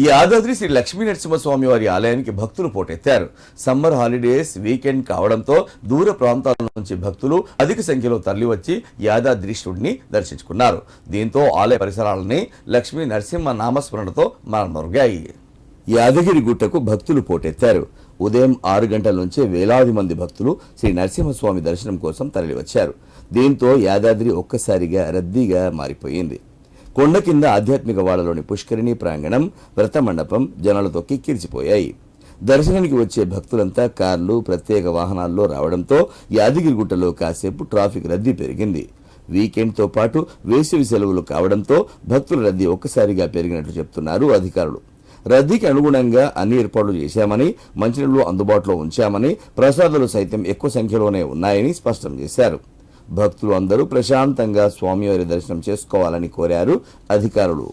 యాదాద్రి శ్రీ లక్ష్మీ నరసింహస్వామి వారి ఆలయానికి భక్తులు పోటెత్తారు. సమ్మర్ హాలిడేస్ వీకెండ్ కావడంతో దూర ప్రాంతాల నుంచి భక్తులు అధిక సంఖ్యలో తరలివచ్చి యాదాద్రీశ్వరుడిని దర్శించుకున్నారు. దీంతో ఆలయ పరిసరాలని లక్ష్మీ నరసింహ నామస్మరణతో మారుమరుగాయి. యాదగిరి గుట్టకు భక్తులు పోటెత్తారు. ఉదయం 6 గంటల నుంచే వేలాది మంది భక్తులు శ్రీ నరసింహస్వామి దర్శనం కోసం తరలివచ్చారు. దీంతో యాదాద్రి ఒక్కసారిగా రద్దీగా మారిపోయింది. కొండ కింద ఆధ్యాత్మిక వాడలోని పుష్కరిణి ప్రాంగణం, వ్రత మండపం జనాలతో కిక్కిరిసిపోయాయి. దర్శనానికి వచ్చే భక్తులంతా కార్లు, ప్రత్యేక వాహనాల్లో రావడంతో యాదగిరిగుట్టలో కాసేపు ట్రాఫిక్ రద్దీ పెరిగింది. వీకెండ్తో పాటు వేసవి సెలవులు కావడంతో భక్తుల రద్దీ ఒక్కసారిగా పెరిగినట్లు చెప్తున్నారు అధికారులు. రద్దీకి అనుగుణంగా అన్ని ఏర్పాట్లు చేశామని, మంచినీళ్లు అందుబాటులో ఉంచామని, ప్రసాదాలు సైతం ఎక్కువ సంఖ్యలోనే ఉన్నాయని స్పష్టం చేశారు. భక్తులు అందరూ ప్రశాంతంగా స్వామివారి దర్శనం చేసుకోవాలని కోరారు అధికారులు.